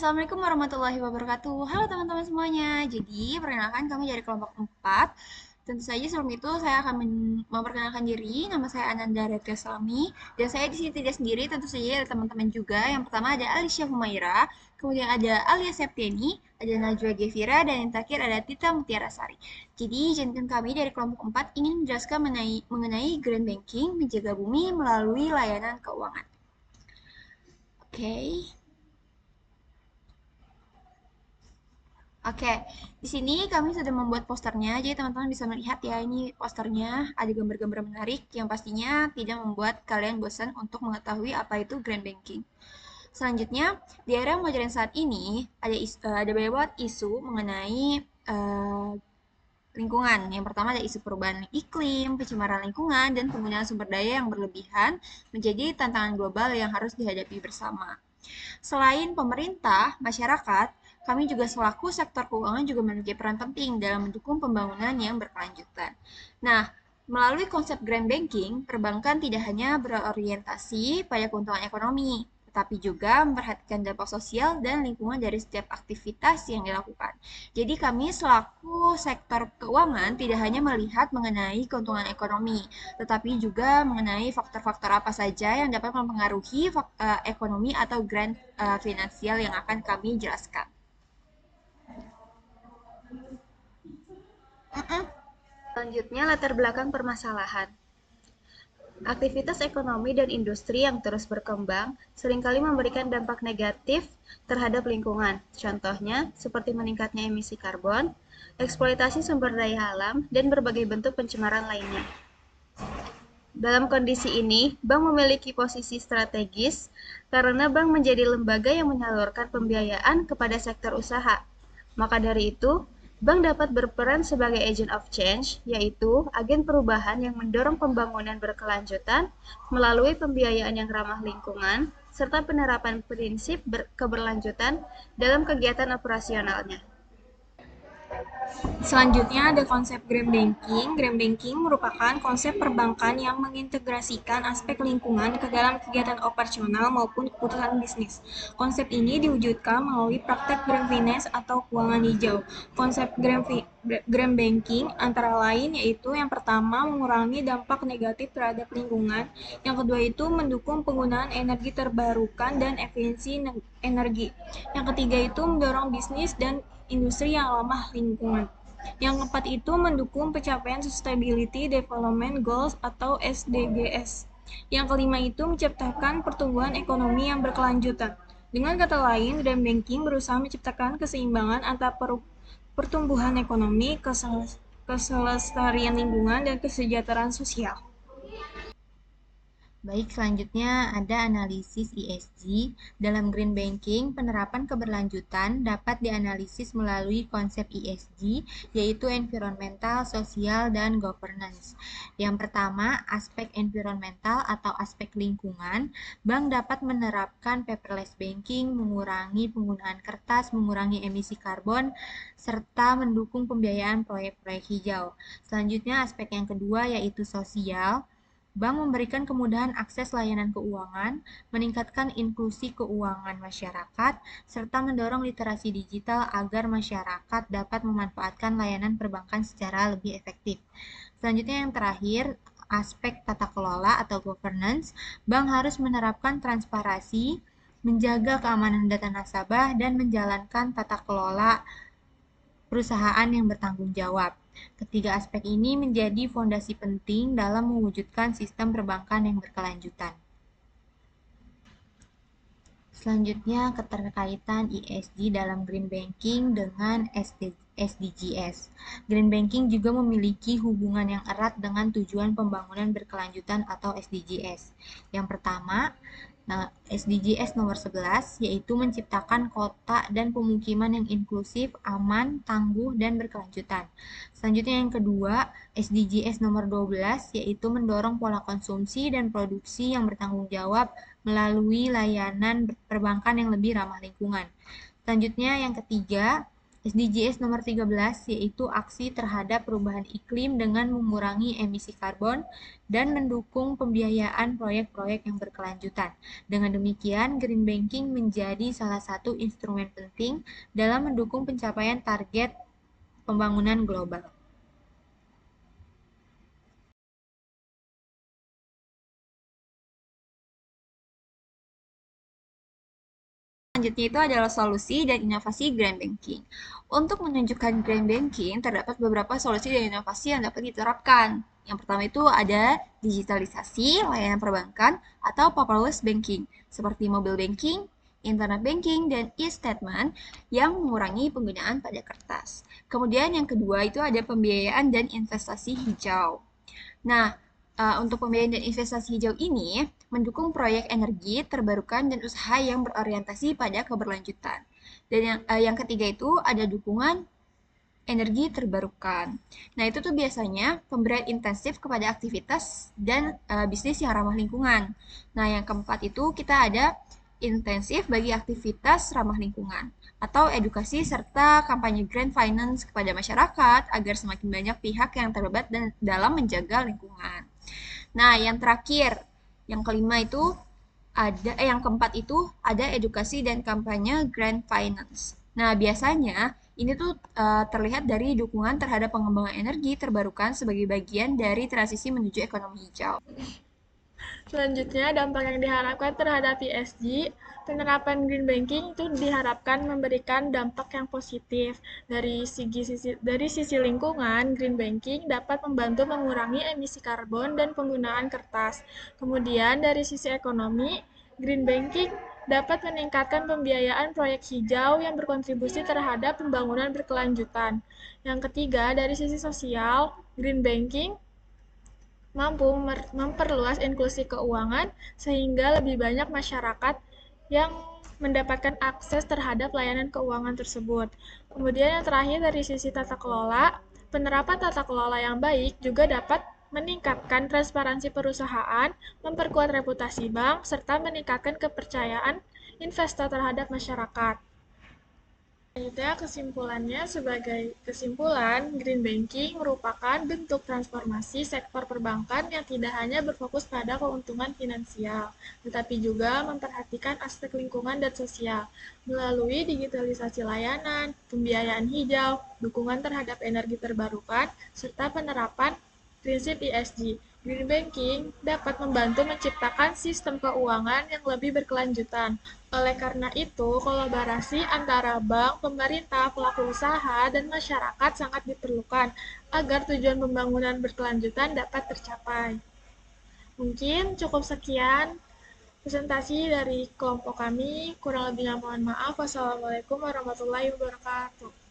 Assalamualaikum warahmatullahi wabarakatuh. Halo teman-teman semuanya. Jadi, perkenalkan kami dari kelompok 4. Tentu saja sebelum itu saya akan memperkenalkan diri. Nama saya Ananda Retya Salami. Dan saya di sini tidak sendiri, tentu saja ada teman-teman juga. Yang pertama ada Alicia Humaira, kemudian ada Alia Septiani, ada Najwa Gevira, dan yang terakhir ada Tita Mutiara Sari. Jadi, jangan kami dari kelompok 4 ingin menjelaskan mengenai Grand Banking, menjaga bumi melalui layanan keuangan. Oke. Oke, di sini kami sudah membuat posternya, jadi teman-teman bisa melihat ya, ini posternya ada gambar-gambar menarik yang pastinya tidak membuat kalian bosan untuk mengetahui apa itu Grand Banking. Selanjutnya, di era modern saat ini ada banyak banget isu mengenai lingkungan. Yang pertama ada isu perubahan iklim, pencemaran lingkungan, dan penggunaan sumber daya yang berlebihan menjadi tantangan global yang harus dihadapi bersama. Selain pemerintah, masyarakat, kami juga selaku sektor keuangan juga memiliki peran penting dalam mendukung pembangunan yang berkelanjutan. Nah, melalui konsep Grand Banking, perbankan tidak hanya berorientasi pada keuntungan ekonomi, tetapi juga memperhatikan dampak sosial dan lingkungan dari setiap aktivitas yang dilakukan. Jadi kami selaku sektor keuangan tidak hanya melihat mengenai keuntungan ekonomi, tetapi juga mengenai faktor-faktor apa saja yang dapat mempengaruhi ekonomi atau grand finansial yang akan kami jelaskan. Selanjutnya, latar belakang permasalahan. Aktivitas ekonomi dan industri yang terus berkembang seringkali memberikan dampak negatif terhadap lingkungan. Contohnya, seperti meningkatnya emisi karbon, eksploitasi sumber daya alam, dan berbagai bentuk pencemaran lainnya. Dalam kondisi ini, bank memiliki posisi strategis karena bank menjadi lembaga yang menyalurkan pembiayaan kepada sektor usaha. Maka dari itu, bank dapat berperan sebagai agent of change, yaitu agen perubahan yang mendorong pembangunan berkelanjutan melalui pembiayaan yang ramah lingkungan, serta penerapan prinsip keberlanjutan dalam kegiatan operasionalnya. Selanjutnya ada konsep Grand Banking. Grand Banking merupakan konsep perbankan yang mengintegrasikan aspek lingkungan ke dalam kegiatan operasional maupun keputusan bisnis. Konsep ini diwujudkan melalui praktek Grand Finance atau keuangan hijau. Konsep Grand Banking antara lain yaitu yang pertama mengurangi dampak negatif terhadap lingkungan, yang kedua itu mendukung penggunaan energi terbarukan dan efisiensi energi, yang ketiga itu mendorong bisnis dan industri yang ramah lingkungan. Yang keempat itu mendukung pencapaian Sustainability Development Goals atau SDGs. Yang kelima itu menciptakan pertumbuhan ekonomi yang berkelanjutan. Dengan kata lain, Grand Banking berusaha menciptakan keseimbangan antara pertumbuhan ekonomi, keselestarian lingkungan, dan kesejahteraan sosial. Baik, selanjutnya ada analisis ESG. Dalam Green Banking, penerapan keberlanjutan dapat dianalisis melalui konsep ESG, yaitu environmental, sosial, dan governance. Yang pertama, aspek environmental atau aspek lingkungan. Bank dapat menerapkan paperless banking, mengurangi penggunaan kertas, mengurangi emisi karbon, serta mendukung pembiayaan proyek-proyek hijau. Selanjutnya, aspek yang kedua yaitu sosial. Bank memberikan kemudahan akses layanan keuangan, meningkatkan inklusi keuangan masyarakat, serta mendorong literasi digital agar masyarakat dapat memanfaatkan layanan perbankan secara lebih efektif. Selanjutnya yang terakhir, aspek tata kelola atau governance. Bank harus menerapkan transparansi, menjaga keamanan data nasabah, dan menjalankan tata kelola perusahaan yang bertanggung jawab. Ketiga aspek ini menjadi fondasi penting dalam mewujudkan sistem perbankan yang berkelanjutan. Selanjutnya, keterkaitan ESG dalam Green Banking dengan SDGs. Green Banking juga memiliki hubungan yang erat dengan tujuan pembangunan berkelanjutan atau SDGs. Yang pertama, SDGs nomor 11 yaitu menciptakan kota dan pemukiman yang inklusif, aman, tangguh, dan berkelanjutan. Selanjutnya yang kedua, SDGs nomor 12 yaitu mendorong pola konsumsi dan produksi yang bertanggung jawab melalui layanan perbankan yang lebih ramah lingkungan. Selanjutnya yang ketiga, SDGs nomor 13 yaitu aksi terhadap perubahan iklim dengan mengurangi emisi karbon dan mendukung pembiayaan proyek-proyek yang berkelanjutan. Dengan demikian, green banking menjadi salah satu instrumen penting dalam mendukung pencapaian target pembangunan global. Selanjutnya itu adalah solusi dan inovasi Green Banking. Untuk menunjukkan Green Banking, terdapat beberapa solusi dan inovasi yang dapat diterapkan. Yang pertama itu ada digitalisasi layanan perbankan atau paperless banking, seperti mobile banking, internet banking, dan e-statement yang mengurangi penggunaan pada kertas. Kemudian yang kedua itu ada pembiayaan dan investasi hijau. Nah, untuk pembiayaan dan investasi hijau ini mendukung proyek energi terbarukan dan usaha yang berorientasi pada keberlanjutan. Dan yang ketiga itu ada dukungan energi terbarukan. Nah, itu tuh biasanya pemberian intensif kepada aktivitas dan bisnis yang ramah lingkungan. Nah, yang keempat itu kita ada intensif bagi aktivitas ramah lingkungan atau edukasi serta kampanye green finance kepada masyarakat agar semakin banyak pihak yang terlibat dalam menjaga lingkungan. Nah, yang terakhir, yang kelima itu yang keempat itu ada edukasi dan kampanye green finance. Nah, biasanya ini tuh terlihat dari dukungan terhadap pengembangan energi terbarukan sebagai bagian dari transisi menuju ekonomi hijau. Selanjutnya, dampak yang diharapkan terhadap ESG, penerapan green banking itu diharapkan memberikan dampak yang positif. Dari sisi lingkungan, green banking dapat membantu mengurangi emisi karbon dan penggunaan kertas. Kemudian dari sisi ekonomi, green banking dapat meningkatkan pembiayaan proyek hijau yang berkontribusi terhadap pembangunan berkelanjutan. Yang ketiga, dari sisi sosial, green banking mampu memperluas inklusi keuangan sehingga lebih banyak masyarakat yang mendapatkan akses terhadap layanan keuangan tersebut. Kemudian yang terakhir dari sisi tata kelola, penerapan tata kelola yang baik juga dapat meningkatkan transparansi perusahaan, memperkuat reputasi bank, serta meningkatkan kepercayaan investor terhadap masyarakat. Selanjutnya kesimpulannya, sebagai kesimpulan, green banking merupakan bentuk transformasi sektor perbankan yang tidak hanya berfokus pada keuntungan finansial, tetapi juga memperhatikan aspek lingkungan dan sosial melalui digitalisasi layanan, pembiayaan hijau, dukungan terhadap energi terbarukan, serta penerapan prinsip ESG. Green banking dapat membantu menciptakan sistem keuangan yang lebih berkelanjutan. Oleh karena itu, kolaborasi antara bank, pemerintah, pelaku usaha, dan masyarakat sangat diperlukan agar tujuan pembangunan berkelanjutan dapat tercapai. Mungkin cukup sekian presentasi dari kelompok kami. Kurang lebihnya mohon maaf. Wassalamualaikum warahmatullahi wabarakatuh.